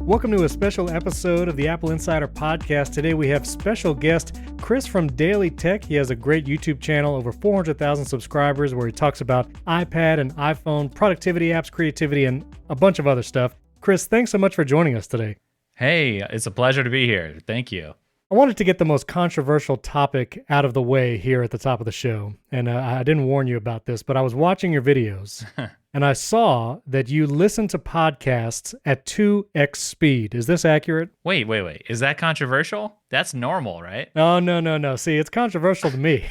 Welcome to a special episode of the Apple Insider podcast. Today we have special guest Chris from DailyTekk. He has a great YouTube channel, over 400,000 subscribers, where he talks about iPad and iPhone, productivity apps, creativity, and a bunch of other stuff. Chris, thanks so much for joining us today. Hey, it's a pleasure to be here. Thank you. I wanted to get the most controversial topic out of the way here at the top of the show. And I didn't warn you about this, but I was watching your videos and I saw that you listen to podcasts at 2x speed. Is this accurate? Wait. Is that controversial? That's normal, right? No. See, it's controversial to me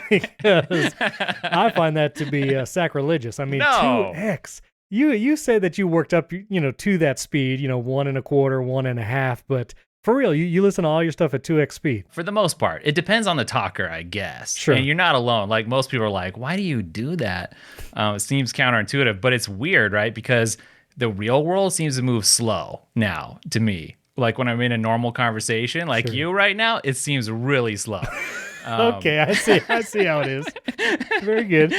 because I find that to be sacrilegious. I mean, No. 2x. You say that you worked up, to that speed, 1.25, 1.5, but for real, you listen to all your stuff at 2x speed. For the most part. It depends on the talker, I guess. Sure. And you're not alone. Like, most people are like, why do you do that? It seems counterintuitive, but it's weird, right? Because the real world seems to move slow now to me. Like when I'm in a normal conversation, like Sure. you right now, it seems really slow. Okay, I see how it is. Very good.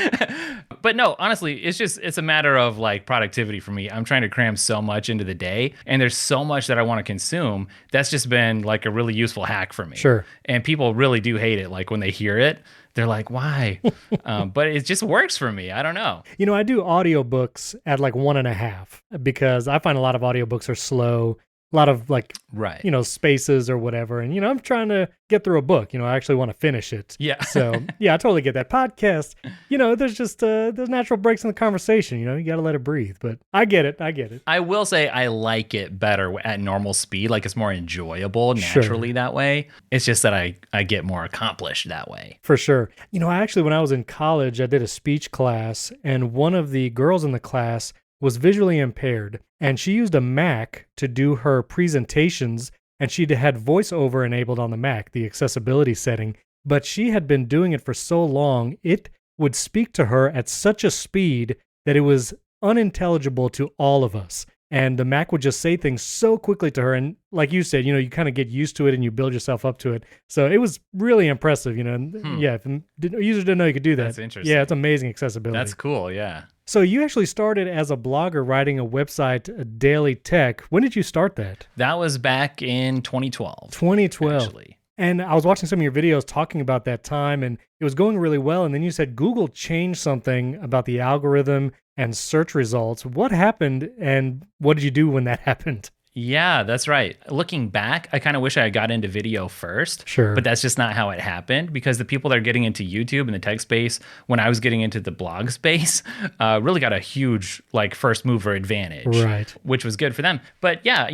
But no, honestly, it's a matter of like productivity for me. I'm trying to cram so much into the day, and there's so much that I want to consume. That's just been like a really useful hack for me. Sure. And people really do hate it. Like when they hear it, they're like, why? But it just works for me. I don't know. I do audiobooks at like 1.5 because I find a lot of audiobooks are slow. A lot of like, Right. spaces or whatever. And, I'm trying to get through a book. I actually want to finish it. Yeah. So, yeah, I totally get that. Podcast, there's just, there's natural breaks in the conversation. You got to let it breathe. But I get it. I will say I like it better at normal speed. Like it's more enjoyable Sure. naturally that way. It's just that I get more accomplished that way. For sure. I actually, when I was in college, I did a speech class, and one of the girls in the class was visually impaired, and she used a Mac to do her presentations, and she had voiceover enabled on the Mac, the accessibility setting, but she had been doing it for so long, it would speak to her at such a speed that it was unintelligible to all of us. And the Mac would just say things so quickly to her. And like you said, you kind of get used to it and you build yourself up to it. So it was really impressive, Yeah, if users didn't know you could do that. That's interesting. Yeah, it's amazing accessibility. That's cool. Yeah. So you actually started as a blogger writing a website, DailyTekk. When did you start that? That was back in 2012. 2012. Actually. And I was watching some of your videos talking about that time, and it was going really well. And then you said Google changed something about the algorithm and search results. What happened, and what did you do when that happened? Yeah, that's right. Looking back, I kind of wish I had got into video first. Sure. But that's just not how it happened, because the people that are getting into YouTube and the tech space, when I was getting into the blog space, really got a huge like first mover advantage. Right. Which was good for them. But yeah,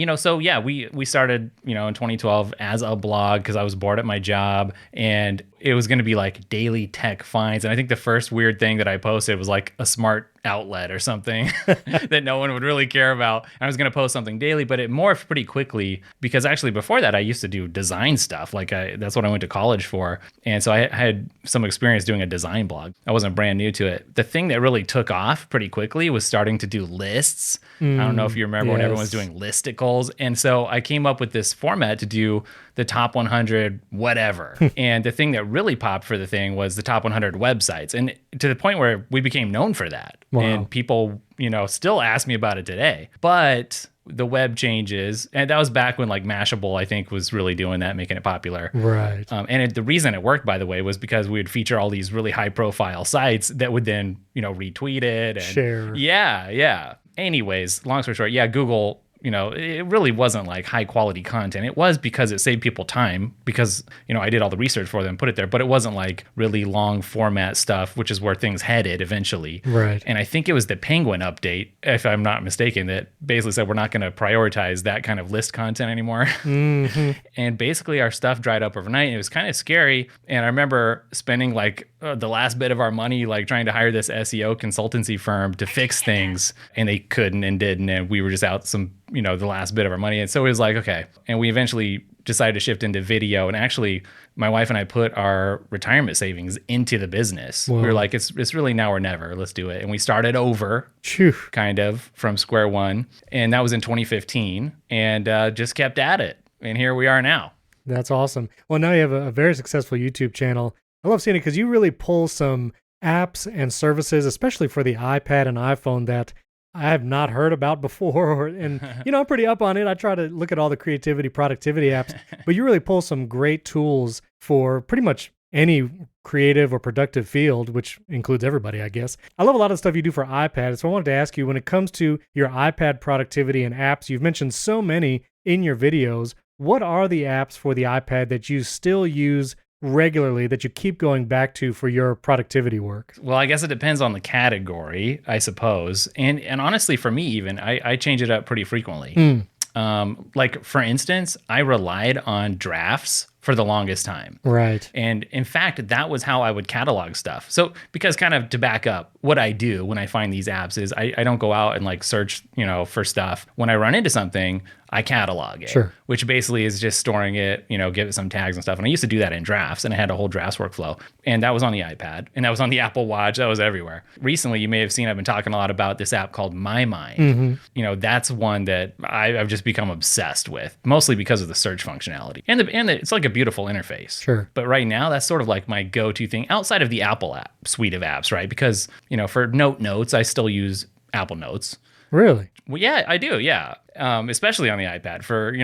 we started, in 2012 as a blog because I was bored at my job, and it was going to be like daily tech finds. And I think the first weird thing that I posted was like a smart outlet or something that no one would really care about. I was going to post something daily, but it morphed pretty quickly, because actually before that I used to do design stuff. That's what I went to college for. And so I had some experience doing a design blog. I wasn't brand new to it. The thing that really took off pretty quickly was starting to do lists. I don't know if you remember when everyone was doing listicles. And so I came up with this format to do the top 100 whatever. And the thing that really popped for the thing was the top 100 websites, and to the point where we became known for that. Wow. And people, still ask me about it today. But the web changes, and that was back when like Mashable, I think, was really doing that, making it popular. Right. The reason it worked, by the way, was because we would feature all these really high profile sites that would then, retweet it and share. Yeah. Anyways, long story short, yeah, Google, it really wasn't like high quality content. It was because it saved people time, because, I did all the research for them, put it there, but it wasn't like really long format stuff, which is where things headed eventually. Right. And I think it was the Penguin update, if I'm not mistaken, that basically said we're not going to prioritize that kind of list content anymore. Mm-hmm. And basically our stuff dried up overnight, and it was kind of scary. And I remember spending like the last bit of our money, like trying to hire this SEO consultancy firm to fix things, and they couldn't and didn't. And we were just out the last bit of our money. And so it was like, okay. And we eventually decided to shift into video. And actually, my wife and I put our retirement savings into the business. Whoa. We were like, it's really now or never. Let's do it. And we started over, Phew. kind of from square one. And that was in 2015, and just kept at it. And here we are now. That's awesome. Well, now you have a very successful YouTube channel. I love seeing it because you really pull some apps and services, especially for the iPad and iPhone, that I have not heard about before. And, I'm pretty up on it. I try to look at all the creativity, productivity apps, but you really pull some great tools for pretty much any creative or productive field, which includes everybody, I guess. I love a lot of the stuff you do for iPad. So I wanted to ask you, when it comes to your iPad productivity and apps, you've mentioned so many in your videos. What are the apps for the iPad that you still use regularly, that you keep going back to for your productivity work? Well, I guess it depends on the category, I suppose. And honestly, for me, even I change it up pretty frequently. Like for instance, I relied on drafts for the longest time. Right. And in fact, that was how I would catalog stuff. So because kind of to back up, what I do when I find these apps is I don't go out and like search, for stuff. When I run into something, I catalog it, Sure. which basically is just storing it, give it some tags and stuff. And I used to do that in drafts, and I had a whole drafts workflow. And that was on the iPad, and that was on the Apple Watch. That was everywhere. Recently, you may have seen I've been talking a lot about this app called My Mind. That's one that I've just become obsessed with, mostly because of the search functionality. And it's like a beautiful interface. Sure. But right now, that's sort of like my go-to thing outside of the Apple app suite of apps, right? Because, for notes, I still use Apple Notes. Really? Well, yeah, I do. Yeah. Especially on the iPad for,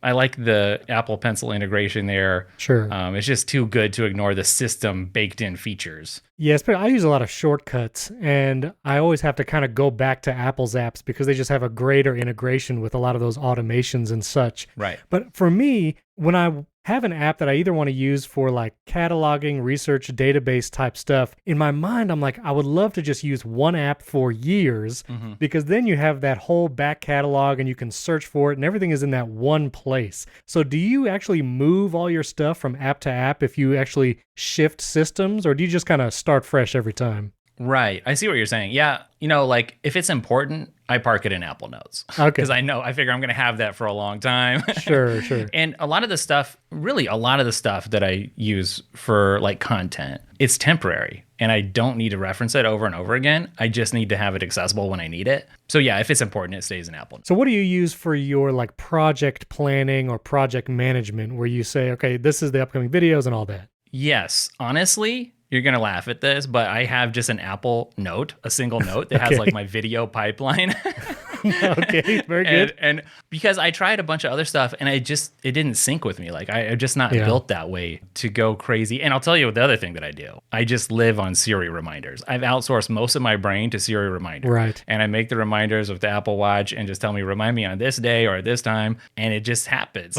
I like the Apple Pencil integration there. Sure. It's just too good to ignore the system baked in features. Yes, but I use a lot of shortcuts, and I always have to kind of go back to Apple's apps because they just have a greater integration with a lot of those automations and such. Right. But for me, when I have an app that I either want to use for like cataloging, research, database type stuff, in my mind, I'm like, I would love to just use one app for years, because then you have that whole back catalog and you can search for it and everything is in that one place. So do you actually move all your stuff from app to app if you actually shift systems, or do you just kind of start fresh every time? Right. I see what you're saying. Yeah. Like if it's important, I park it in Apple Notes. Okay. Because I figure I'm going to have that for a long time. Sure. And a lot of the stuff that I use for like content, it's temporary, and I don't need to reference it over and over again. I just need to have it accessible when I need it. So yeah, if it's important, it stays in Apple. So what do you use for your like project planning or project management, where you say, okay, this is the upcoming videos and all that? Yes. Honestly, you're going to laugh at this, but I have just an Apple Note, a single note that has like my video pipeline. Okay, very good. And because I tried a bunch of other stuff and it didn't sync with me. Like I'm just not built that way to go crazy. And I'll tell you the other thing that I do. I just live on Siri reminders. I've outsourced most of my brain to Siri reminders. Right. And I make the reminders with the Apple Watch and just tell me, remind me on this day or at this time. And it just happens.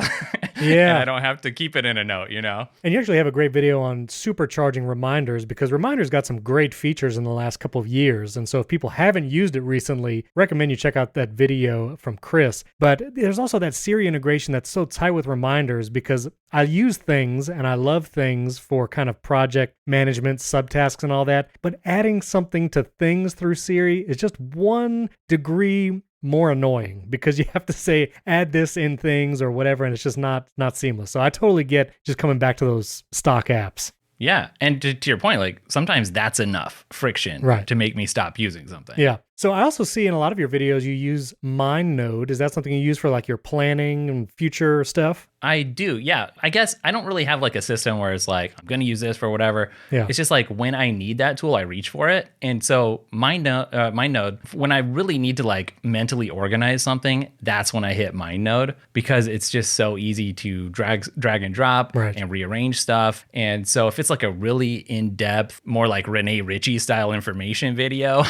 Yeah. And I don't have to keep it in a note, And you actually have a great video on supercharging reminders, because reminders got some great features in the last couple of years. And so if people haven't used it recently, recommend you check out that video from Chris. But there's also that Siri integration that's so tight with reminders, because I use things and I love things for kind of project management, subtasks and all that. But adding something to things through Siri is just 1 degree more annoying, because you have to say add this in things or whatever, and it's just not seamless. So I totally get just coming back to those stock apps. Yeah. And to your point, like sometimes that's enough friction to make me stop using something. Yeah. So I also see in a lot of your videos you use MindNode. Is that something you use for like your planning and future stuff? I do. Yeah. I guess I don't really have like a system where it's like, I'm going to use this for whatever. Yeah. It's just like when I need that tool, I reach for it. And so MindNode, when I really need to like mentally organize something, that's when I hit MindNode, because it's just so easy to drag and drop and rearrange stuff. And so if it's like a really in-depth, more like Rene Ritchie style information video,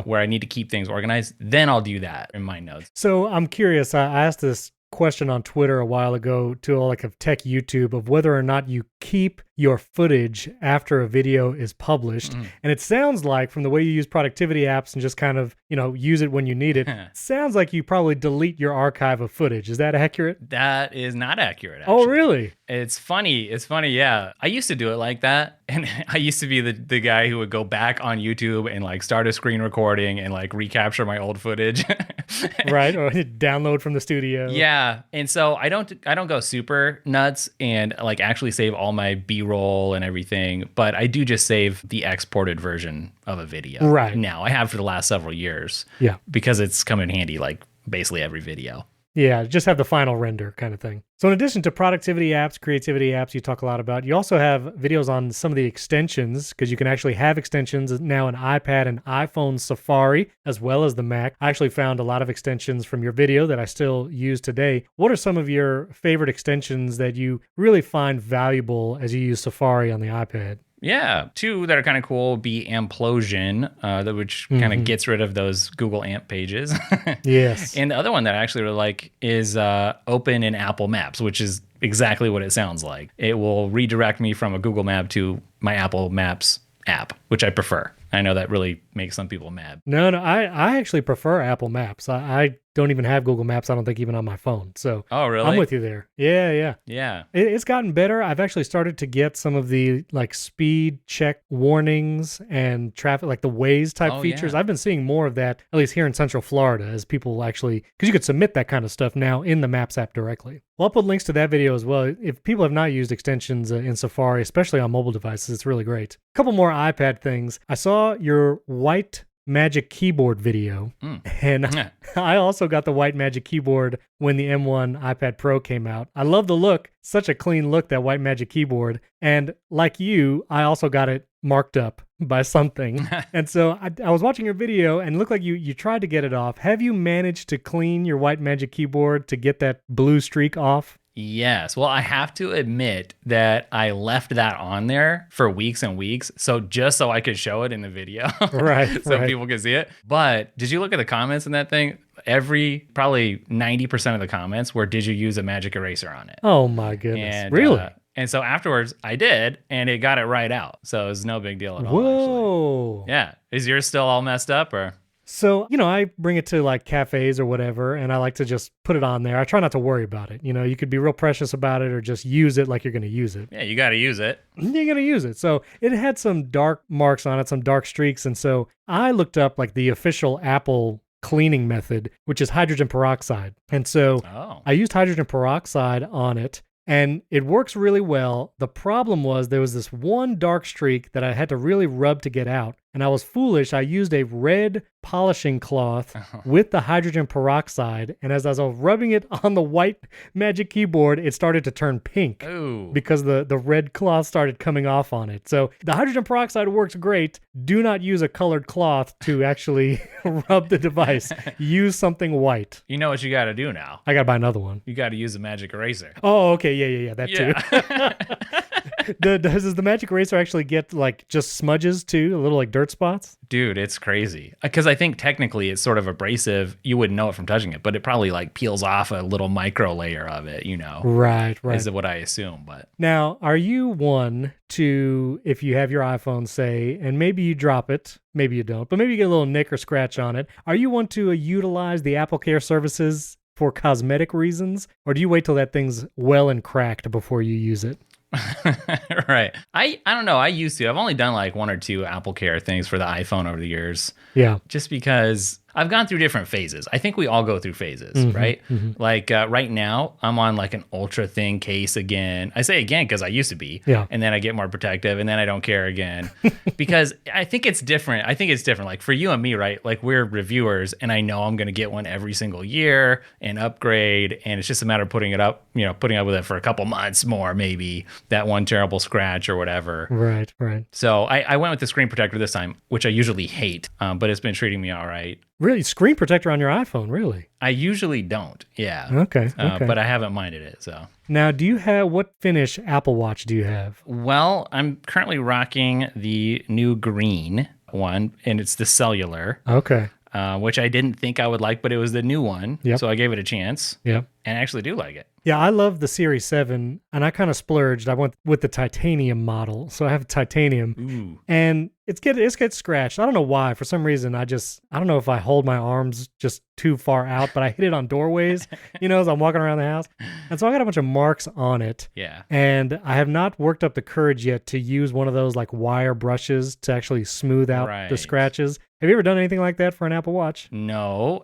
where I need to keep things organized, then I'll do that in MindNode. So I'm curious. I asked this question on Twitter a while ago to like a tech YouTube of whether or not you keep your footage after a video is published. And it sounds like, from the way you use productivity apps and just kind of, use it when you need it, sounds like you probably delete your archive of footage. Is that accurate? That is not accurate, actually. Oh, really? It's funny. Yeah. I used to do it like that. And I used to be the guy who would go back on YouTube and like start a screen recording and like recapture my old footage. Right. Or download from the studio. Yeah. And so I don't go super nuts and like actually save all my B-roll and everything, but I do just save the exported version of a video. Right. Now I have for the last several years. Yeah. Because it's come in handy like basically every video. Yeah, just have the final render kind of thing. So in addition to productivity apps, creativity apps you talk a lot about, you also have videos on some of the extensions because you can actually have extensions now in iPad and iPhone Safari as well as the Mac. I actually found a lot of extensions from your video that I still use today. What are some of your favorite extensions that you really find valuable as you use Safari on the iPad? Yeah, two that are kind of cool would be Amplosion, which kind of gets rid of those Google AMP pages. Yes. And the other one that I actually really like is Open in Apple Maps, which is exactly what it sounds like. It will redirect me from a Google Map to my Apple Maps app, which I prefer. I know that really makes some people mad. No, I actually prefer Apple Maps. I don't even have Google Maps, I don't think, even on my phone. So Oh, really? I'm with you there. Yeah. Yeah. It's gotten better. I've actually started to get some of the like speed check warnings and traffic, like the Waze type features. Yeah. I've been seeing more of that, at least here in Central Florida, as people actually, because you could submit that kind of stuff now in the Maps app directly. Well, I'll put links to that video as well. If people have not used extensions in Safari, especially on mobile devices, it's really great. A couple more iPad things. I saw your white Magic Keyboard video, and I also got the white Magic Keyboard when the M1 iPad Pro came out. I love the look. Such a clean look, that white Magic Keyboard. And like you, I also got it marked up by something. And so I was watching your video and it looked like you tried to get it off. Have you managed to clean your white Magic Keyboard to get that blue streak off? Yes. Well, I have to admit that I left that on there for weeks and weeks. So just so I could show it in the video. Right. So people could see it. But did you look at the comments in that thing? Probably 90% of the comments were, did you use a magic eraser on it? Oh my goodness. And, really? And so afterwards I did, and it got it right out. So it was no big deal at all. Whoa. Actually. Yeah. Is yours still all messed up or? So, I bring it to like cafes or whatever, and I like to just put it on there. I try not to worry about it. You could be real precious about it or just use it like you're going to use it. Yeah, you got to use it. You're going to use it. So it had some dark marks on it, some dark streaks. And so I looked up like the official Apple cleaning method, which is hydrogen peroxide. And so I used hydrogen peroxide on it, and it works really well. The problem was there was this one dark streak that I had to really rub to get out. And I was foolish. I used a red polishing cloth with the hydrogen peroxide. And as I was rubbing it on the white Magic Keyboard, it started to turn pink because the red cloth started coming off on it. So the hydrogen peroxide works great. Do not use a colored cloth to actually rub the device. Use something white. You know what you got to do now? I got to buy another one. You got to use a magic eraser. Oh, okay. Yeah. That too. Does the magic eraser actually get like just smudges too? A little like dirt spots? Dude, it's crazy. Because I think technically it's sort of abrasive. You wouldn't know it from touching it, but it probably like peels off a little micro layer of it, Right. Is what I assume. But now, are you one to, if you have your iPhone, say, and maybe you drop it, maybe you don't, but maybe you get a little nick or scratch on it, are you one to utilize the Apple Care services for cosmetic reasons? Or do you wait till that thing's well and cracked before you use it? Right. I don't know. I used to. I've only done like one or two Apple Care things for the iPhone over the years. Yeah. Just because I've gone through different phases. I think we all go through phases, right? Like right now, I'm on like an ultra thin case again. I say again because I used to be. Yeah. And then I get more protective, and then I don't care again because I think it's different. Like for you and me, right? Like we're reviewers, and I know I'm going to get one every single year and upgrade, and it's just a matter of putting up with it for a couple months more, maybe that one terrible scratch or whatever. Right. So I went with the screen protector this time, which I usually hate, but it's been treating me all right. Really? Screen protector on your iPhone, really? I usually don't, yeah. Okay. But I haven't minded it, so. Now, what finish Apple Watch do you have? Well, I'm currently rocking the new green one, and it's the cellular. Okay. Which I didn't think I would like, but it was the new one, so I gave it a chance. Yep. And I actually do like it. Yeah, I love the Series 7, and I kind of splurged. I went with the titanium model, so I have titanium. Ooh. And it gets scratched. I don't know why. For some reason, I don't know if I hold my arms just too far out, but I hit it on doorways, as I'm walking around the house. And so I got a bunch of marks on it. Yeah. And I have not worked up the courage yet to use one of those like wire brushes to actually smooth out the scratches. Have you ever done anything like that for an Apple Watch? No,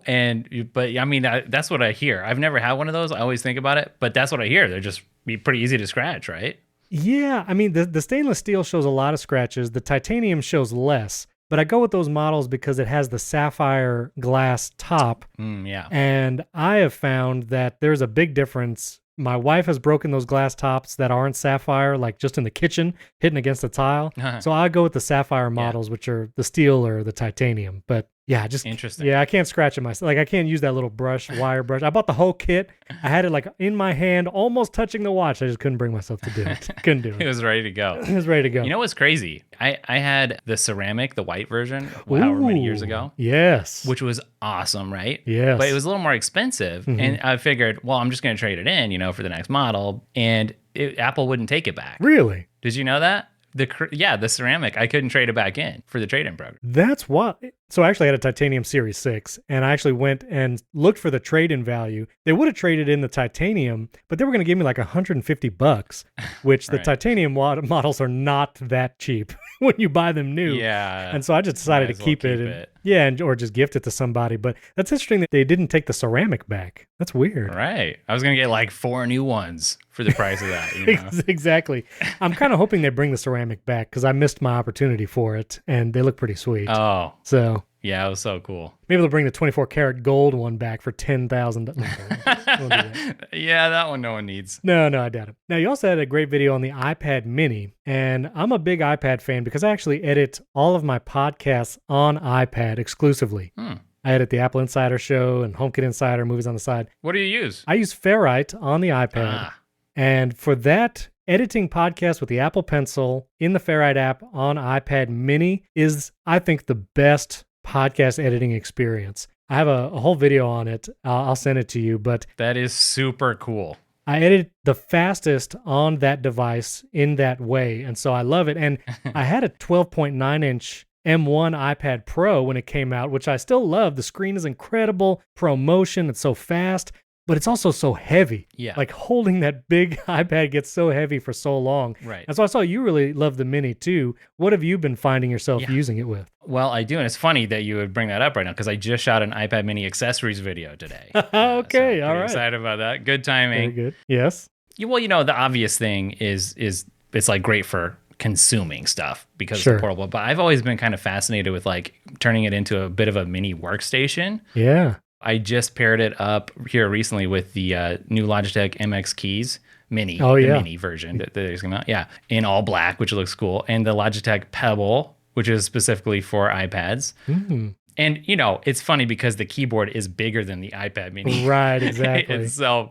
but I mean, that's what I hear. I've never had one of those. I always think about it, but that's what I hear. They're just be pretty easy to scratch, right? Yeah, I mean, the stainless steel shows a lot of scratches. The titanium shows less, but I go with those models because it has the sapphire glass top. Yeah. And I have found that there's a big difference. My wife has broken those glass tops that aren't sapphire, like just in the kitchen, hitting against the tile. So I go with the sapphire models, which are the steel or the titanium. But yeah, just interesting. Yeah, I can't scratch it myself. Like I can't use that little wire brush. I bought the whole kit. I had it like in my hand, almost touching the watch. I just couldn't bring myself to do it. Couldn't do it. It was ready to go. It was ready to go. You know what's crazy? I had the ceramic, the white version, however many years ago. Yes. Which was awesome, right? Yes. But it was a little more expensive. And I figured, well, I'm just going to trade it in, for the next model. And Apple wouldn't take it back. Really? Did you know that? The ceramic, I couldn't trade it back in for the trade-in program. That's what. So I actually had a titanium Series 6, and I actually went and looked for the trade-in value. They would have traded in the titanium, but they were going to give me like $150, which the titanium models are not that cheap when you buy them new. Yeah. And so I just decided to keep it. Yeah, or just gift it to somebody. But that's interesting that they didn't take the ceramic back. That's weird. Right. I was going to get like 4 new ones for the price of that. Exactly. I'm kind of hoping they bring the ceramic back because I missed my opportunity for it, and they look pretty sweet. Oh. So. Yeah, it was so cool. Maybe they'll bring the 24 karat gold one back for $10,000. Yeah, that one no one needs. No, I doubt it. Now, you also had a great video on the iPad mini, and I'm a big iPad fan because I actually edit all of my podcasts on iPad exclusively. I edit the AppleInsider show and HomeKit Insider, movies on the side. What do you use? I use Ferrite on the iPad. And for that, editing podcasts with the Apple Pencil in the Ferrite app on iPad mini is, I think, the best podcast editing experience. I have a whole video on it. I'll send it to you, but that is super cool. I edit the fastest on that device in that way, and so I love it. And I had a 12.9-inch M1 iPad Pro when it came out, which I still love. The screen is incredible, ProMotion, it's so fast, but it's also so heavy. Yeah. Like holding that big iPad gets so heavy for so long. Right. And so I saw you really love the mini too. What have you been finding yourself using it with? Well, I do, and it's funny that you would bring that up right now because I just shot an iPad mini accessories video today. Okay, so all right. Excited about that. Good timing. Very good. Yes. Well, the obvious thing is it's like great for consuming stuff because it's portable. But I've always been kind of fascinated with like turning it into a bit of a mini workstation. Yeah. I just paired it up here recently with the new Logitech MX Keys Mini, the mini version that is coming out. Yeah, in all black, which looks cool, and the Logitech Pebble, which is specifically for iPads. And it's funny because the keyboard is bigger than the iPad Mini. Right, exactly. so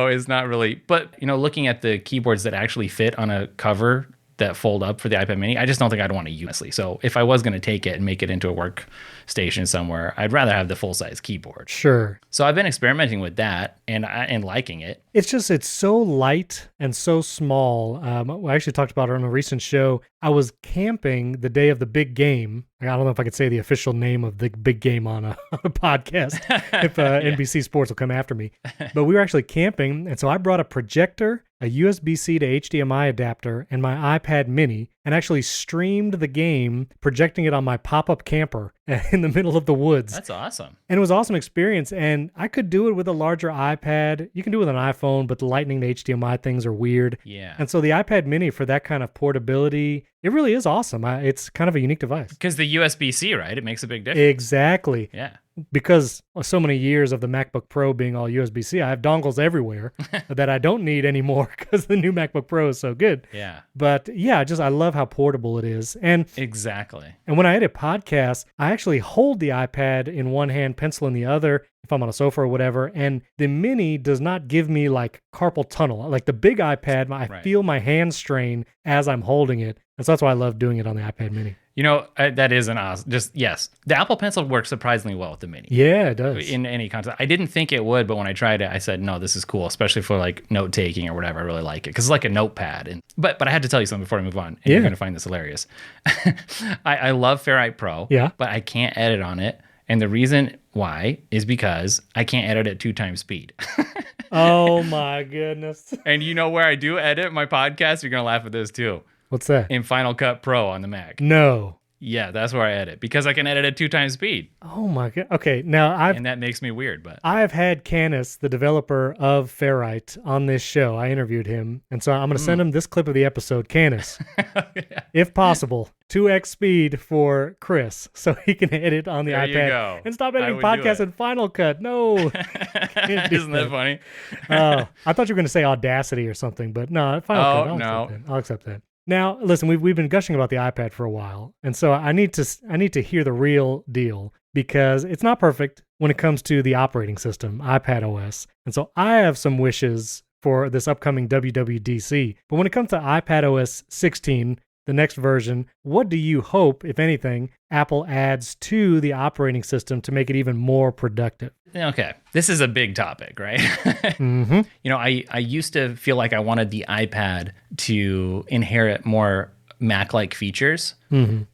it's not really. But looking at the keyboards that actually fit on a cover that fold up for the iPad Mini, I just don't think I'd want to use it. Honestly. So if I was going to take it and make it into a workstation somewhere, I'd rather have the full-size keyboard. Sure. So I've been experimenting with that and liking it. It's so light and so small. I actually talked about it on a recent show. I was camping the day of the big game. I don't know if I could say the official name of the big game on a podcast if NBC Sports will come after me. But we were actually camping, and so I brought a projector, a USB-C to HDMI adapter, and my iPad mini, and actually streamed the game, projecting it on my pop-up camper in the middle of the woods. That's awesome. And it was an awesome experience, and I could do it with a larger iPad. You can do it with an iPhone, but the Lightning to HDMI things are weird. Yeah. And so the iPad mini, for that kind of portability, it really is awesome. It's kind of a unique device. Because the USB-C, right? It makes a big difference. Exactly. Yeah. Because so many years of the MacBook Pro being all USB-C, I have dongles everywhere that I don't need anymore because the new MacBook Pro is so good. Yeah. But yeah, I love how portable it is. And exactly. And when I edit podcasts, I actually hold the iPad in one hand, pencil in the other, if I'm on a sofa or whatever. And the mini does not give me like carpal tunnel. Like the big iPad, I feel my hand strain as I'm holding it. And so that's why I love doing it on the iPad mini. That is an awesome, yes. The Apple Pencil works surprisingly well with the Mini. Yeah, it does. In any context. I didn't think it would, but when I tried it, I said, no, this is cool, especially for like note taking or whatever. I really like it because it's like a notepad. But I had to tell you something before I move on, and you're going to find this hilarious. I love Ferrite Pro, but I can't edit on it. And the reason why is because I can't edit at 2 times speed. Oh my goodness. And where I do edit my podcast? You're going to laugh at this too. What's that? In Final Cut Pro on the Mac. No. Yeah, that's where I edit because I can edit at 2 times speed. Oh my god. Okay, now And that makes me weird, but I've had Canis, the developer of Ferrite, on this show. I interviewed him, and so I'm going to send him this clip of the episode. Canis, yeah. if possible, 2x speed for Chris, so he can edit on the There you iPad go. and stop I editing would do podcasts it. in Final Cut. No, Isn't that funny? I thought you were going to say Audacity or something, but no, Final Cut. I'll accept that. Now, listen, we've been gushing about the iPad for a while, and so I need to hear the real deal because it's not perfect when it comes to the operating system, iPad OS. And so I have some wishes for this upcoming WWDC. But when it comes to iPad OS 16, the next version, what do you hope, if anything, Apple adds to the operating system to make it even more productive? Okay, this is a big topic, right? Mm-hmm. You know, I used to feel like I wanted the iPad to inherit more Mac-like features,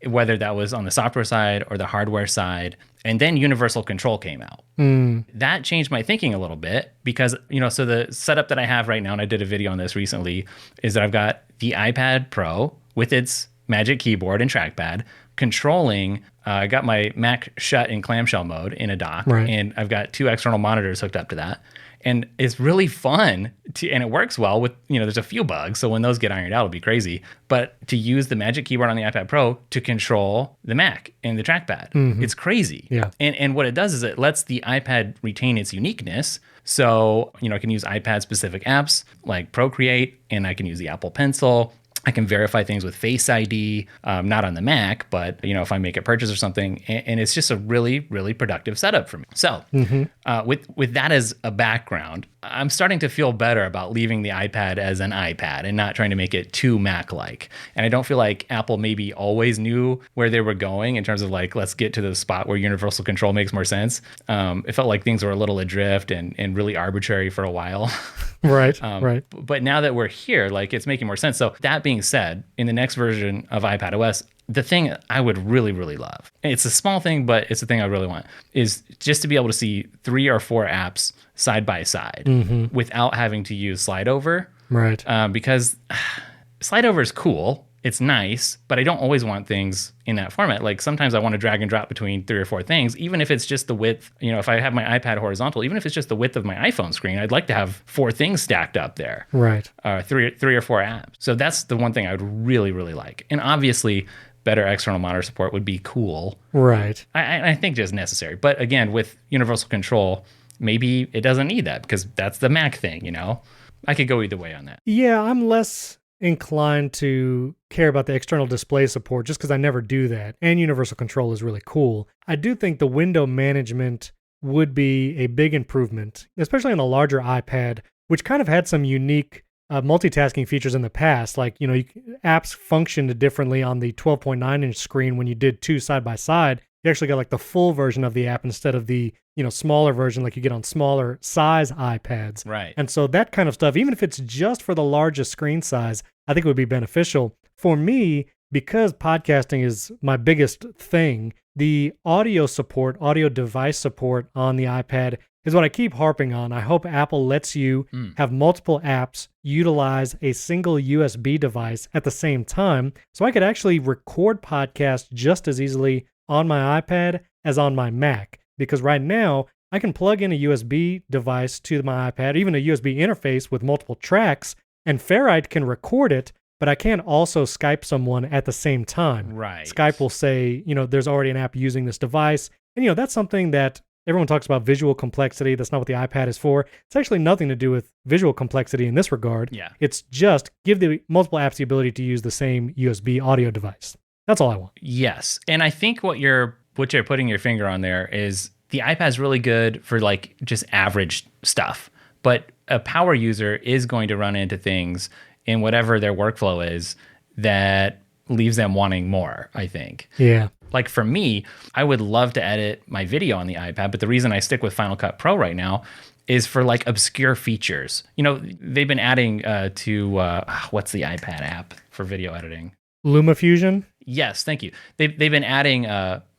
whether that was on the software side or the hardware side. And then universal control came out. That changed my thinking a little bit because, you know, so the setup that I have right now, and I did a video on this recently, is that I've got the iPad Pro with its Magic Keyboard and trackpad controlling. I got my Mac shut in clamshell mode in a dock, and I've got 2 external monitors hooked up to that. And it's really fun and it works well with, you know, there's a few bugs. So when those get ironed out, it'll be crazy. But to use the Magic Keyboard on the iPad Pro to control the Mac and the trackpad, it's crazy. Yeah. And what it does is it lets the iPad retain its uniqueness. So, you know, I can use iPad specific apps like Procreate, and I can use the Apple Pencil. I can verify things with Face ID, not on the Mac, but, you know, if I make a purchase or something, and it's just a really, really productive setup for me. So with that as a background, I'm starting to feel better about leaving the iPad as an iPad and not trying to make it too Mac-like. And I don't feel like Apple maybe always knew where they were going in terms of like, let's get to the spot where universal control makes more sense. It felt like things were a little adrift and really arbitrary for a while. Right. But now that we're here, like it's making more sense. So that being said, in the next version of iPad OS, the thing I would really, really love, and it's a small thing, but it's the thing I really want, is just to be able to see 3 or 4 apps side by side without having to use slide over. Right. Because slide over is cool. It's nice, but I don't always want things in that format. Like sometimes I want to drag and drop between 3 or 4 things, even if it's just the width. You know, if I have my iPad horizontal, even if it's just the width of my iPhone screen, I'd like to have 4 things stacked up there. Right. 3 or 4 apps. So that's the one thing I would really, really like. And obviously, better external monitor support would be cool. Right. I think just necessary. But again, with universal control, maybe it doesn't need that because that's the Mac thing, you know? I could go either way on that. Yeah, I'm less inclined to care about the external display support just because I never do that. And universal control is really cool. I do think the window management would be a big improvement, especially on a larger iPad, which kind of had some unique multitasking features in the past. Like, you know, apps functioned differently on the 12.9-inch screen when you did 2 side by side. You actually got like the full version of the app instead of the, you know, smaller version like you get on smaller size iPads. Right. And so that kind of stuff, even if it's just for the largest screen size, I think it would be beneficial. For me, because podcasting is my biggest thing, the audio support, audio device support on the iPad is what I keep harping on. I hope Apple lets you have multiple apps utilize a single USB device at the same time, so I could actually record podcasts just as easily on my iPad as on my Mac. Because right now, I can plug in a USB device to my iPad, even a USB interface with multiple tracks, and Ferrite can record it, but I can't also Skype someone at the same time. Right. Skype will say, you know, there's already an app using this device. And, you know, that's something that everyone talks about visual complexity. That's not what the iPad is for. It's actually nothing to do with visual complexity in this regard. Yeah. It's just give the multiple apps the ability to use the same USB audio device. That's all I want. Yes. And I think what you're putting your finger on there is the iPad's really good for like just average stuff. But a power user is going to run into things in whatever their workflow is that leaves them wanting more, I think. Yeah. Like for me, I would love to edit my video on the iPad, but the reason I stick with Final Cut Pro right now is for like obscure features. You know, they've been adding to what's the iPad app for video editing? LumaFusion? Yes, thank you. They've been adding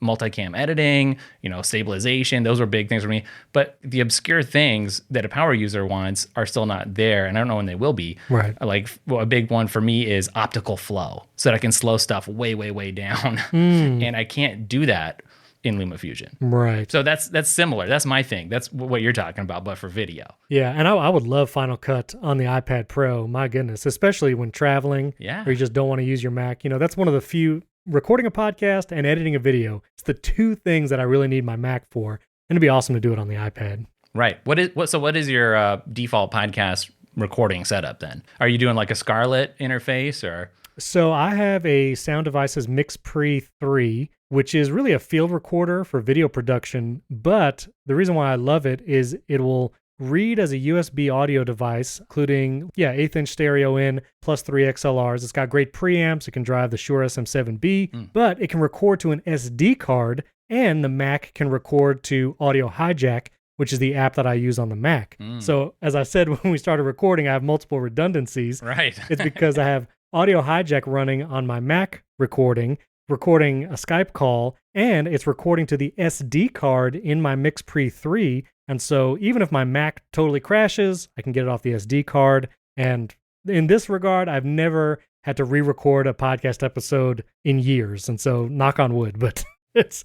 multicam editing, stabilization. Those were big things for me. But the obscure things that a power user wants are still not there, and I don't know when they will be. Right. Like a big one for me is optical flow, so that I can slow stuff way, way, way down, and I can't do that in LumaFusion. Right. So that's similar. That's my thing. That's what you're talking about, but for video. Yeah, and I would love Final Cut on the iPad Pro. My goodness, especially when traveling, Yeah. or you just don't want to use your Mac. That's one of the few, recording a podcast and editing a video. It's the two things that I really need my Mac for, and it'd be awesome to do it on the iPad. Right. What is your default podcast recording setup then? Are you doing like a Scarlett interface or? So I have a Sound Devices MixPre 3, which is really a field recorder for video production. But the reason why I love it is it will read as a USB audio device, including, 1/8-inch stereo in, plus 3 XLRs. It's got great preamps. It can drive the Shure SM7B, but it can record to an SD card, and the Mac can record to Audio Hijack, which is the app that I use on the Mac. So as I said when we started recording, I have multiple redundancies. Right. It's because I have Audio Hijack running on my Mac recording a Skype call, and it's recording to the SD card in my MixPre 3. And so even if my Mac totally crashes, I can get it off the SD card. And in this regard, I've never had to re-record a podcast episode in years. And so knock on wood, but it's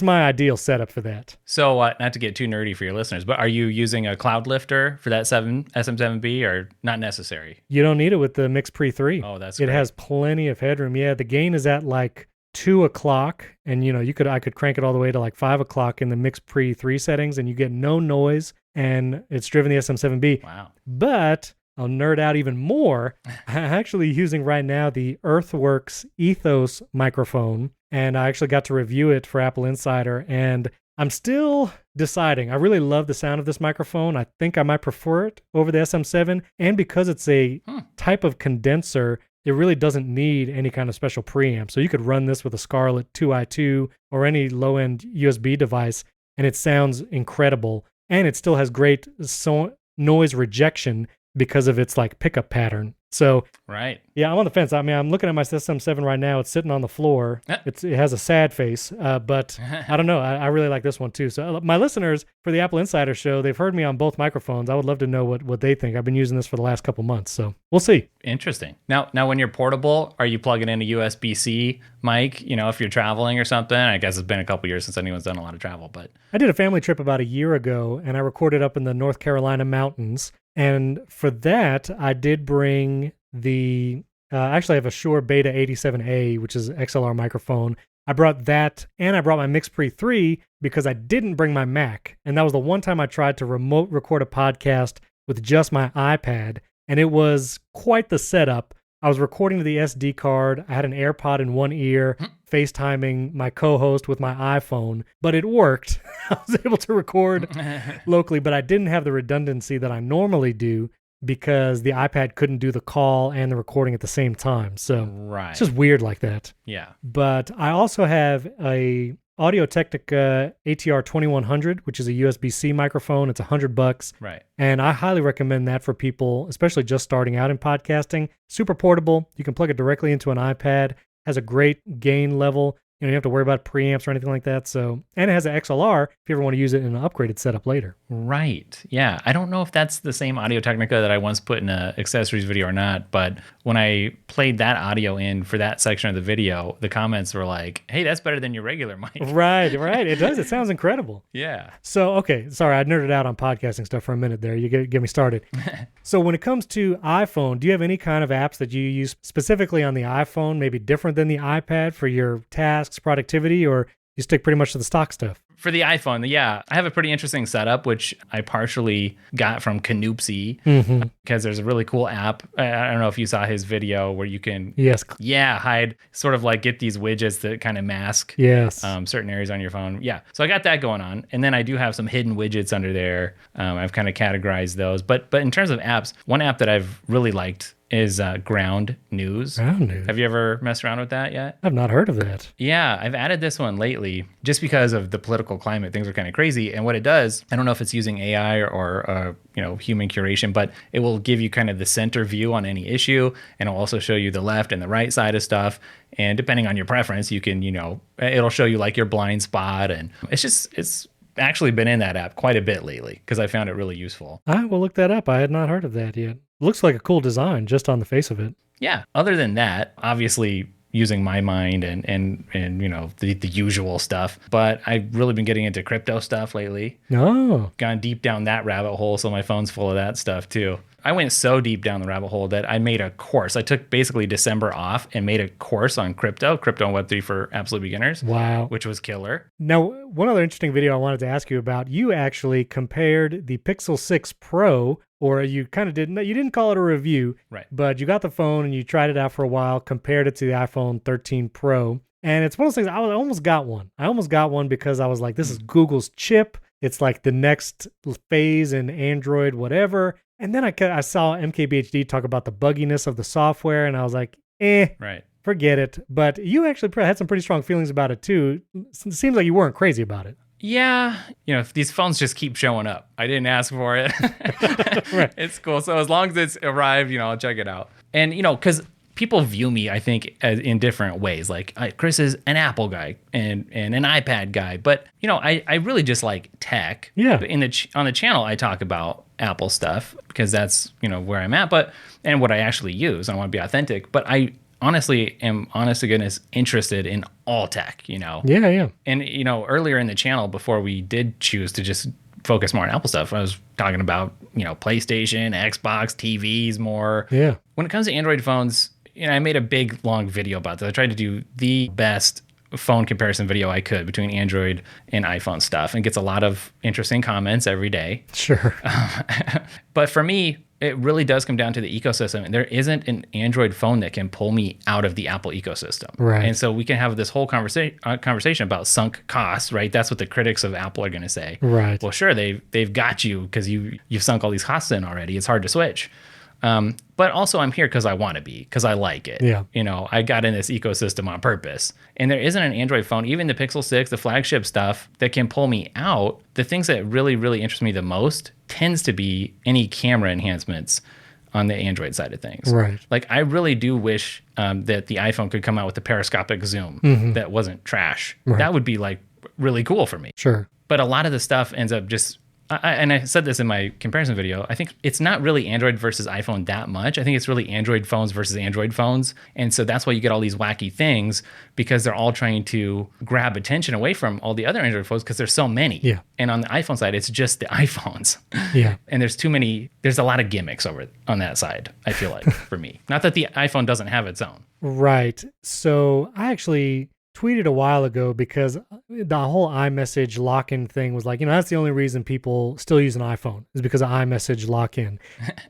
my ideal setup for that. So not to get too nerdy for your listeners, but are you using a cloud lifter for that SM7B or not necessary? You don't need it with the MixPre 3. Oh, that's It great. has plenty of headroom. Yeah, the gain is at like 2 o'clock, and I could crank it all the way to like 5 o'clock in the MixPre 3 settings, and you get no noise, and it's driven the SM7B. Wow. But I'll nerd out even more. I'm actually using right now the Earthworks Ethos microphone, and I actually got to review it for AppleInsider, and I'm still deciding. I really love the sound of this microphone. I think I might prefer it over the SM7, and because it's a type of condenser, it really doesn't need any kind of special preamp. So you could run this with a Scarlett 2i2 or any low-end USB device, and it sounds incredible. And it still has great noise rejection because of its like pickup pattern. So right. Yeah, I'm on the fence. I mean, I'm looking at my SM7 right now. It's sitting on the floor. It has a sad face, but I don't know. I really like this one too. So my listeners for the AppleInsider show, they've heard me on both microphones. I would love to know what they think. I've been using this for the last couple months, so we'll see. Interesting. Now when you're portable, are you plugging in a USB-C mic, if you're traveling or something? I guess it's been a couple years since anyone's done a lot of travel, but I did a family trip about a year ago, and I recorded up in the North Carolina mountains. And for that, I did bring the actually I have a Shure Beta 87A, which is an XLR microphone. I brought that, and I brought my MixPre 3 because I didn't bring my Mac. And that was the one time I tried to remote record a podcast with just my iPad, and it was quite the setup. I was recording to the SD card. I had an AirPod in one ear, FaceTiming my co-host with my iPhone, but it worked. I was able to record locally, but I didn't have the redundancy that I normally do because the iPad couldn't do the call and the recording at the same time. So right. It's just weird like that. Yeah. But I also have a Audio-Technica ATR 2100, which is a USB-C microphone. It's $100. Right. And I highly recommend that for people, especially just starting out in podcasting. Super portable. You can plug it directly into an iPad. Has a great gain level. You don't have to worry about preamps or anything like that. So, and it has an XLR if you ever want to use it in an upgraded setup later. Right. Yeah. I don't know if that's the same Audio-Technica that I once put in a accessories video or not, but when I played that audio in for that section of the video, the comments were like, hey, that's better than your regular mic. Right. It does. It sounds incredible. Yeah. So, okay. Sorry, I nerded out on podcasting stuff for a minute there. You get me started. So when it comes to iPhone, do you have any kind of apps that you use specifically on the iPhone, maybe different than the iPad for your tasks, productivity, or you stick pretty much to the stock stuff? For the iPhone, yeah, I have a pretty interesting setup, which I partially got from Canoopsy because there's a really cool app. I don't know if you saw his video where you can, hide, sort of like get these widgets that kind of mask certain areas on your phone. Yeah, so I got that going on, and then I do have some hidden widgets under there. I've kind of categorized those, but in terms of apps, one app that I've really liked is Ground News. Ground News. Have you ever messed around with that yet? I've not heard of that. Yeah, I've added this one lately just because of the political climate. Things are kind of crazy. And what it does, I don't know if it's using AI or human curation, but it will give you kind of the center view on any issue. And it'll also show you the left and the right side of stuff. And depending on your preference, you can, it'll show you like your blind spot. And it's actually been in that app quite a bit lately because I found it really useful. I will look that up. I had not heard of that yet. Looks like a cool design just on the face of it. Yeah. Other than that, obviously using my mind and the usual stuff, but I've really been getting into crypto stuff lately. Oh. Gone deep down that rabbit hole, so my phone's full of that stuff too. I went so deep down the rabbit hole that I made a course. I took basically December off and made a course on crypto and Web3 for absolute beginners. Wow. Which was killer. Now, one other interesting video I wanted to ask you about, you actually compared the Pixel 6 Pro, or you kind of didn't, you didn't call it a review, right? But you got the phone and you tried it out for a while, compared it to the iPhone 13 Pro. And it's one of those things, I almost got one. I almost got one because I was like, this is Google's chip. It's like the next phase in Android, whatever. And then I saw MKBHD talk about the bugginess of the software, and I was like, right, forget it. But you actually had some pretty strong feelings about it too. It seems like you weren't crazy about it. Yeah. These phones just keep showing up. I didn't ask for it. Right. It's cool. So as long as it's arrived, I'll check it out. And, because people view me, I think, in different ways. Like Chris is an Apple guy and an iPad guy. But, I really just like tech. Yeah. On the channel, I talk about Apple stuff because that's, where I'm at, and what I actually use. I want to be authentic. But I honestly am, honest to goodness, interested in all tech, Yeah. And, earlier in the channel, before we did choose to just focus more on Apple stuff, I was talking about, PlayStation, Xbox, TVs more. Yeah. When it comes to Android phones, I made a big, long video about this. I tried to do the best phone comparison video I could between Android and iPhone stuff, and gets a lot of interesting comments every day. Sure. But for me, it really does come down to the ecosystem. And there isn't an Android phone that can pull me out of the Apple ecosystem. Right. And so we can have this whole conversation about sunk costs, right? That's what the critics of Apple are going to say. Right. Well, sure, they've got you because you've sunk all these costs in already. It's hard to switch. But also I'm here because I want to be, because I like it. Yeah. I got in this ecosystem on purpose. And there isn't an Android phone, even the Pixel 6, the flagship stuff, that can pull me out. The things that really, really interest me the most tends to be any camera enhancements on the Android side of things. Right. Like, I really do wish that the iPhone could come out with a periscopic zoom that wasn't trash. Right. That would be like really cool for me. Sure. But a lot of the stuff ends up just, and I said this in my comparison video, I think it's not really Android versus iPhone that much. I think it's really Android phones versus Android phones. And so that's why you get all these wacky things, because they're all trying to grab attention away from all the other Android phones because there's so many. Yeah. And on the iPhone side, it's just the iPhones. Yeah. And there's a lot of gimmicks over on that side, I feel like, for me. Not that the iPhone doesn't have its own. Right. So I actually tweeted a while ago because the whole iMessage lock-in thing was like, that's the only reason people still use an iPhone is because of iMessage lock-in.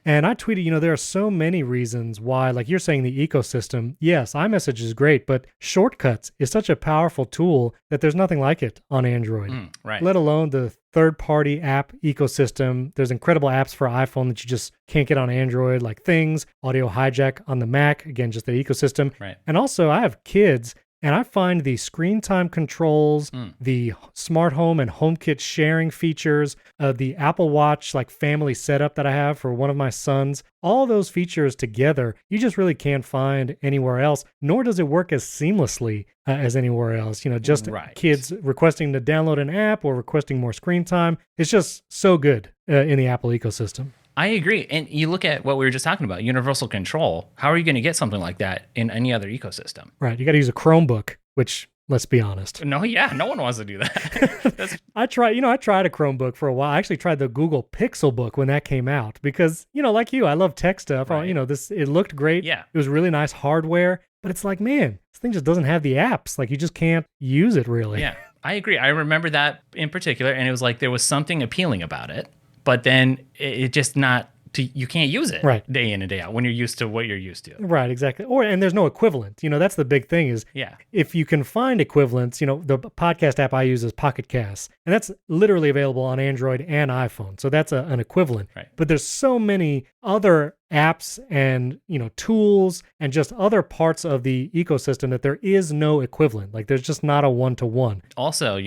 And I tweeted, there are so many reasons why, like you're saying, the ecosystem, yes, iMessage is great, but shortcuts is such a powerful tool that there's nothing like it on Android, right. Let alone the third-party app ecosystem. There's incredible apps for iPhone that you just can't get on Android, like Things, Audio Hijack on the Mac, again, just the ecosystem. Right. And also, I have kids, and I find the screen time controls, the smart home and HomeKit sharing features, the Apple Watch like family setup that I have for one of my sons, all those features together, you just really can't find anywhere else, nor does it work as seamlessly as anywhere else. Just right. Kids requesting to download an app or requesting more screen time. It's just so good in the Apple ecosystem. I agree. And you look at what we were just talking about, universal control. How are you going to get something like that in any other ecosystem? Right. You got to use a Chromebook, which, let's be honest. No one wants to do that. I tried a Chromebook for a while. I actually tried the Google Pixel Book when that came out because, like you, I love tech stuff. Right. It looked great. Yeah. It was really nice hardware, but it's like, man, this thing just doesn't have the apps. Like, you just can't use it really. Yeah, I agree. I remember that in particular, and it was like there was something appealing about it, but then it just not you can't use it Right. day in and day out when you're used to what you're used to. Right, exactly. And there's no equivalent. That's the big thing is Yeah. if you can find equivalents, the podcast app I use is Pocket Casts, and that's literally available on Android and iPhone. So that's an equivalent. Right. But there's so many other apps and, tools and just other parts of the ecosystem that there is no equivalent. Like there's just not a one-to-one. Also,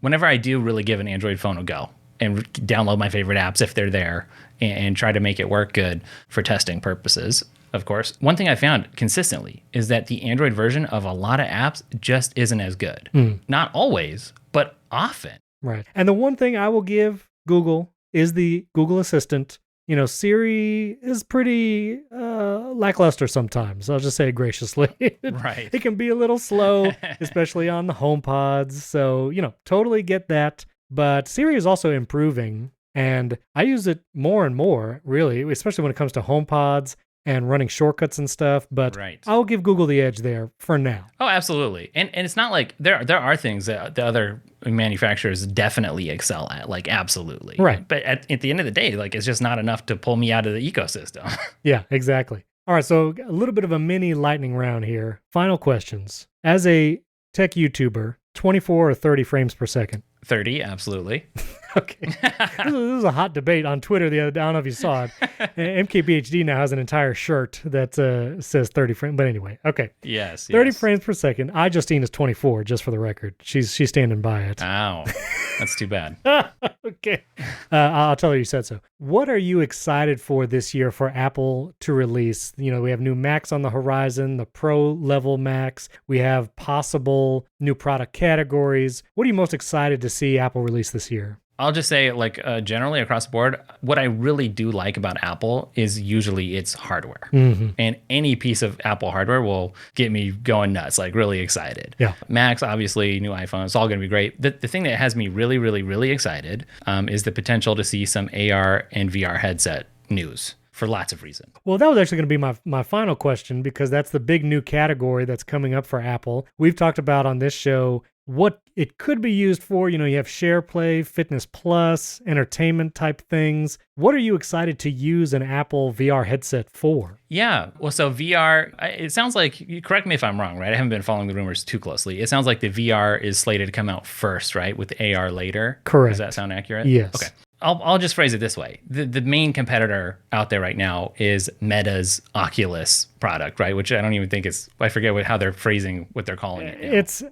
whenever I do really give an Android phone a go and download my favorite apps if they're there and try to make it work good for testing purposes, of course, one thing I found consistently is that the Android version of a lot of apps just isn't as good. Not always, but often. Right. And the one thing I will give Google is the Google Assistant. Siri is pretty lackluster sometimes. I'll just say it graciously. Right. It can be a little slow, especially on the HomePods. So, totally get that. But Siri is also improving, and I use it more and more, really, especially when it comes to HomePods and running shortcuts and stuff. But Right. I'll give Google the edge there for now. Oh, absolutely. And it's not like there are things that the other manufacturers definitely excel at, like absolutely. Right. But at the end of the day, like it's just not enough to pull me out of the ecosystem. Yeah, exactly. All right, so a little bit of a mini lightning round here. Final questions. As a tech YouTuber, 24 or 30 frames per second? 30, absolutely. Okay. This was a hot debate on Twitter the other day. I don't know if you saw it. MKBHD now has an entire shirt that says 30 frames. But anyway, okay. Yes. 30 frames per second. iJustine is 24, just for the record. She's standing by it. Ow. That's too bad. Okay. I'll tell her you said so. What are you excited for this year for Apple to release? We have new Macs on the horizon, the Pro level Macs. We have possible new product categories. What are you most excited to see Apple release this year? I'll just say, generally across the board, what I really do like about Apple is usually its hardware. And any piece of Apple hardware will get me going nuts, like really excited. Yeah. Macs, obviously, new iPhone, it's all going to be great. The thing that has me really, really, really excited is the potential to see some AR and VR headset news for lots of reasons. Well, that was actually going to be my final question, because that's the big new category that's coming up for Apple. We've talked about on this show what it could be used for. You have SharePlay, Fitness Plus, entertainment type things. What are you excited to use an Apple VR headset for? Yeah. Well, so VR, it sounds like, correct me if I'm wrong, right? I haven't been following the rumors too closely. It sounds like the VR is slated to come out first, right? With AR later. Correct. Does that sound accurate? Yes. Okay. I'll just phrase it this way. The main competitor out there right now is Meta's Oculus product, right? Which I don't even think I forget how they're phrasing what they're calling it. It's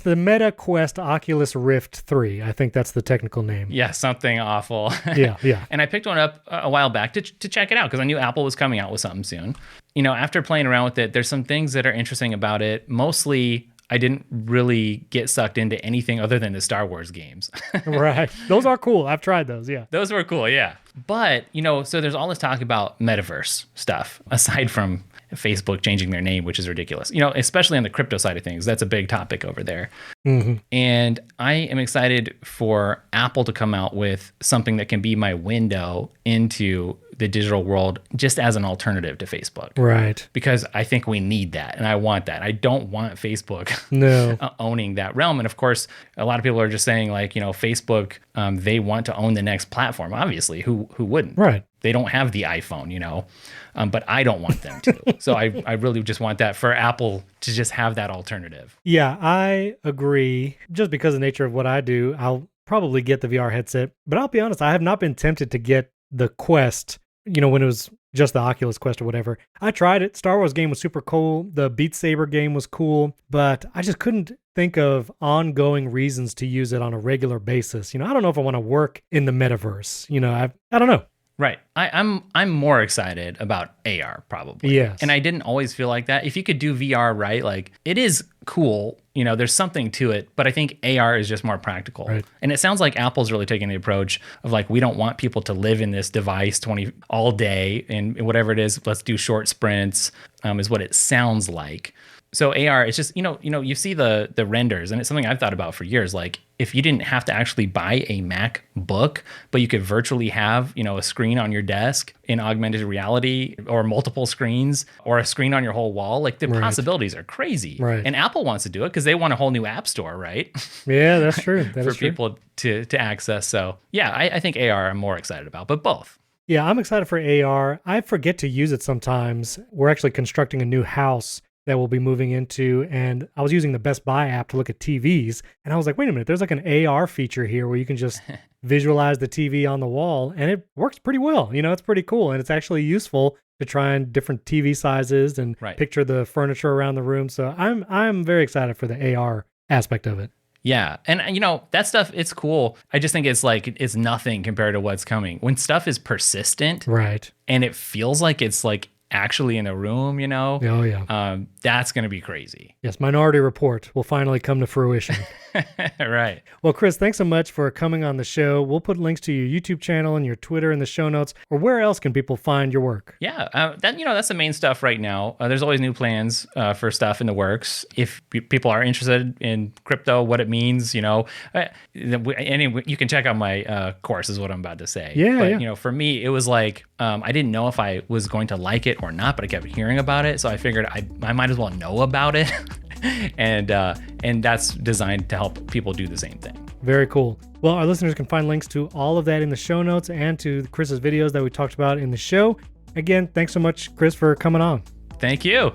the Meta Quest Oculus Rift 3. I think that's the technical name. Yeah, something awful. Yeah. And I picked one up a while back to check it out because I knew Apple was coming out with something soon. After playing around with it, there's some things that are interesting about it. Mostly, I didn't really get sucked into anything other than the Star Wars games. Right. Those are cool. I've tried those, yeah. Those were cool, yeah. But, so there's all this talk about metaverse stuff, aside from Facebook changing their name, which is ridiculous. Especially on the crypto side of things, that's a big topic over there. And I am excited for Apple to come out with something that can be my window into the digital world just as an alternative to Facebook. Right. Because I think we need that, and I want that. I don't want Facebook owning that realm. And of course, a lot of people are just saying Facebook, they want to own the next platform. Obviously, who wouldn't? Right. They don't have the iPhone, but I don't want them to. So I really just want that for Apple to just have that alternative. Yeah, I agree. Just because of the nature of what I do, I'll probably get the VR headset. But I'll be honest, I have not been tempted to get the Quest, when it was just the Oculus Quest or whatever. I tried it. Star Wars game was super cool. The Beat Saber game was cool. But I just couldn't think of ongoing reasons to use it on a regular basis. I don't know if I want to work in the metaverse. I don't know. Right. I'm more excited about AR probably. Yes. And I didn't always feel like that. If you could do VR right, like it is cool, there's something to it, but I think AR is just more practical. Right. And it sounds like Apple's really taking the approach of like, we don't want people to live in this device all day and whatever it is, let's do short sprints, is what it sounds like. So AR, it's just, you see the renders, and it's something I've thought about for years. Like if you didn't have to actually buy a MacBook, but you could virtually have, a screen on your desk in augmented reality or multiple screens or a screen on your whole wall, like the possibilities are crazy. Right. And Apple wants to do it because they want a whole new app store, right? Yeah, that's true. For people to access. So yeah, I think AR I'm more excited about, but both. Yeah, I'm excited for AR. I forget to use it sometimes. We're actually constructing a new house that we'll be moving into, and I was using the Best Buy app to look at TVs, and I was like, wait a minute, there's like an AR feature here where you can just visualize the TV on the wall, and it works pretty well. It's pretty cool, and it's actually useful to try on different TV sizes and Right. picture the furniture around the room. So I'm very excited for the AR aspect of it. Yeah. And that stuff, it's cool. I just think it's nothing compared to what's coming. When stuff is persistent Right. and it feels like it's like actually in a room, Oh, yeah. that's going to be crazy. Yes, Minority Report will finally come to fruition. Right. Well, Chris, thanks so much for coming on the show. We'll put links to your YouTube channel and your Twitter in the show notes. Or where else can people find your work? Yeah, that's the main stuff right now. There's always new plans for stuff in the works. If people are interested in crypto, what it means, you can check out my course, is what I'm about to say. Yeah, But for me, it was like I didn't know if I was going to like it or not, but I kept hearing about it, so I figured I might as well know about it. and that's designed to help people do the same thing. Very cool. Well, our listeners can find links to all of that in the show notes and to Chris's videos that we talked about in the show. Again, thanks so much, Chris, for coming on. Thank you.